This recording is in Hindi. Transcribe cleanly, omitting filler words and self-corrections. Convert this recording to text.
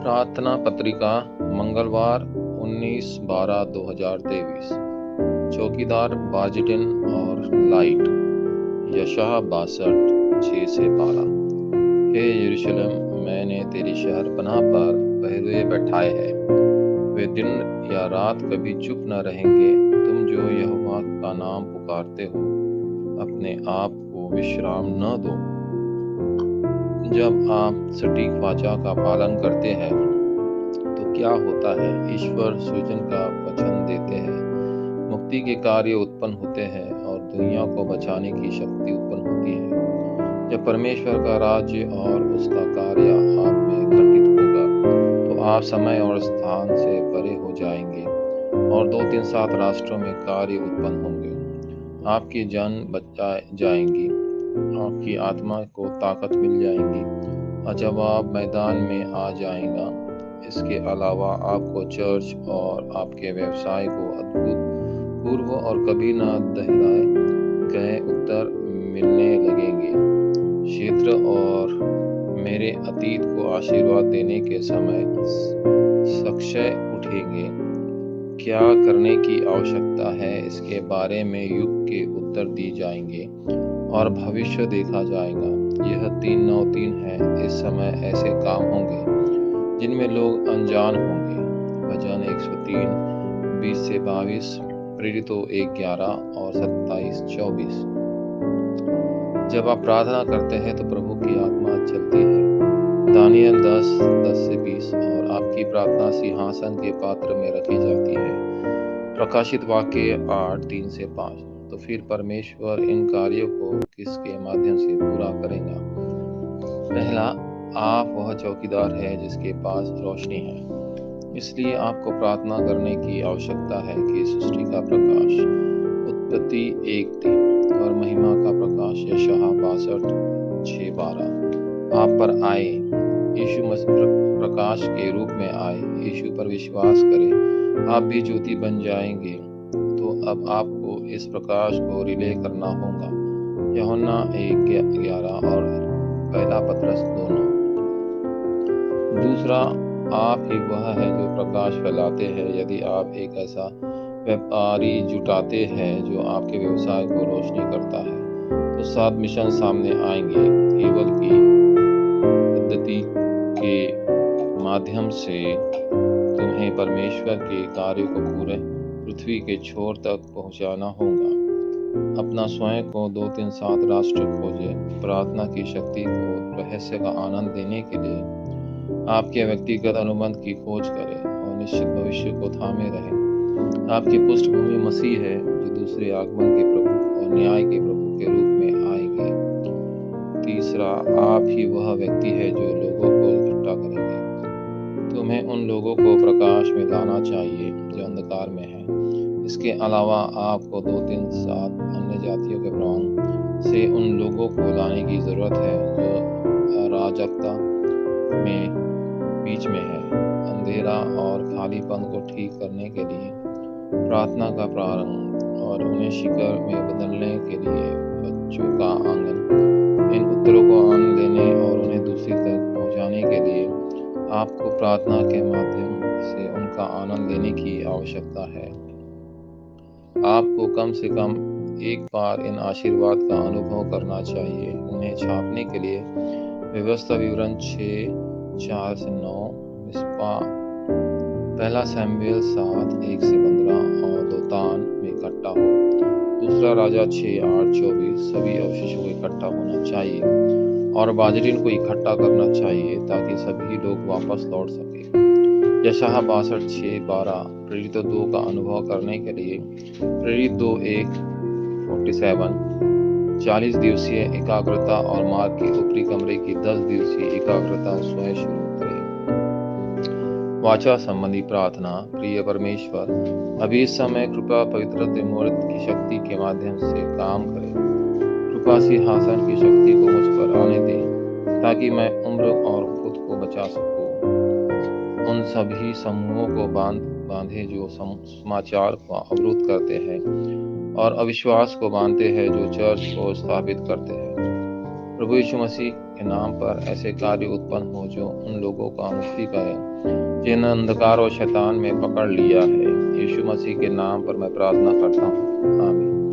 प्रार्थना पत्रिका मंगलवार 19/12/2023। चौकीदार बाजिटिन और लाइट। यशायाह 62:6-12। हे यरूशलेम, मैंने तेरी शहर पनाह पर पहरुए बैठाए हैं। वे दिन या रात कभी चुप न रहेंगे। तुम जो यहोवा का नाम पुकारते हो, अपने आप को विश्राम न दो। जब आप सटीक वाचा का पालन करते हैं तो क्या होता है? ईश्वर सृजन का वचन देते हैं, मुक्ति के कार्य उत्पन्न होते हैं और दुनिया को बचाने की शक्ति उत्पन्न होती है। जब परमेश्वर का राज्य और उसका कार्य आप में घटित होगा तो आप समय और स्थान से परे हो जाएंगे और 2-3-7 राष्ट्रों में कार्य उत्पन्न होंगे। आपकी जान बचाई जाएंगी, आपकी आत्मा को ताकत मिल जाएगी और जवाब मैदान में आ जाएगा। इसके अलावा आपको चर्च और आपके व्यवसाय को अद्भुत पूर्व और कभी न दोहराए गए उत्तर मिलने लगेंगे। क्षेत्र और मेरे अतीत को आशीर्वाद देने के समय सक्रिय उठेंगे। क्या करने की आवश्यकता है, इसके बारे में युग के उत्तर दी जाएंगे और भविष्य देखा जाएगा। यह 3-9-3 है। इस समय ऐसे काम होंगे जिनमें लोग अनजान होंगे। भजन 103:20-22, प्रेरितों 1:11 और 27:24। जब आप प्रार्थना करते हैं तो प्रभु की आत्मा चलती है। दानियल 10:10-20। और आपकी प्रार्थना सिंहासन के पात्र में रखी जाती है। प्रकाशित वाक्य 8:3-5। तो फिर परमेश्वर इन कार्यों को किसके माध्यम से पूरा करेगा? पहला, आप वह चौकीदार है जिसके पास रोशनी है। इसलिए आपको प्रार्थना करने की आवश्यकता है कि सृष्टि का प्रकाश उत्पत्ति 1:3 और महिमा का प्रकाश यशायाह 62:6-12 आप पर आए। यीशु मसीह प्रकाश के रूप में आए। यीशु पर विश्वास करें, आप भी ज्योति बन जाएंगे। तो अब आपको इस प्रकाश को रिले करना होगा। यूहन्ना 1:11 और 1 पतरस 2:9। दूसरा, आप ही वह है जो प्रकाश फैलाते हैं। यदि आप एक ऐसा व्यापारी जुटाते हैं जो आपके व्यवसाय को रोशनी करता है तो 7 मिशन सामने आएंगे। केवल की पद्धति के माध्यम से तुम्हें परमेश्वर के कार्य को पूरे पृथ्वी के छोर तक पहुंचाना होगा। अपना स्वयं को 2-3-7 राष्ट्र खोजें। प्रार्थना की शक्ति को रहस्य का आनंद देने के लिए आपके व्यक्तिगत अनुबंध की खोज करें और निश्चित भविष्य को थामे रहें। आपकी पृष्ठभूमि मसीह है जो दूसरे आगमन के प्रभु और न्याय के प्रभु के रूप में आएंगे। तीसरा, आप ही वह व्यक्ति है जो लोगों को इकट्ठा करेंगे। तुम्हें उन लोगों को प्रकाश में लाना चाहिए जो अंधकार में हैं। इसके अलावा आपको 2-3-7 अन्य जातियों के प्रभाव से उन लोगों को लाने की जरूरत है जो अराजकता में बीच में है। अंधेरा और खालीपन को ठीक करने के लिए प्रार्थना का प्रारंभ और उन्हें शिखर में बदलने के लिए बच्चों का आंगन। इन उत्तरों को आनंद लेने और उन्हें दूसरी तक पहुंचाने के लिए आपको प्रार्थना के माध्यम से उनका आनंद लेने की आवश्यकता है। आपको कम से कम एक बार इन आशीर्वाद का अनुभव करना चाहिए। उन्हें छापने के लिए व्यवस्था विवरण 6:4-9, मिस्पा 1 शमूएल 7:1-15 और दोतान में इकट्ठा हो। दूसरा राजा 6:8-24। सभी अवशेषों को इकट्ठा होना चाहिए और बाजरीन को इकट्ठा करना चाहिए ताकि सभी लोग वापस लौट सके। यशायाह 62:6-12, प्रेरितों 2 का अनुभव करने के लिए प्रेरित 2:1-47, 40 दिवसीय एकाग्रता और मार्ग के ऊपरी कमरे की 10 दिवसीय एकाग्रता स्वयं शुरू करें। वाचा संबंधी प्रार्थना। प्रिय परमेश्वर, अभी इस समय कृपा पवित्र तिमोथ की शक्ति के माध्यम से काम करें। कृपा सिंहासन की शक्ति को मुझ पर आने दें ताकि मैं उम्र और खुद को बचा सकूं। उन सभी समूहों को बांधे जो समाचार को अवरुद्ध करते हैं और अविश्वास को बांधते हैं जो चर्च को स्थापित करते हैं। प्रभु यीशु मसीह के नाम पर ऐसे कार्य उत्पन्न हो जो उन लोगों का मुक्ति करें जिन्हें अंधकार और शैतान में पकड़ लिया है। यीशु मसीह के नाम पर मैं प्रार्थना करता हूँ, आमीन।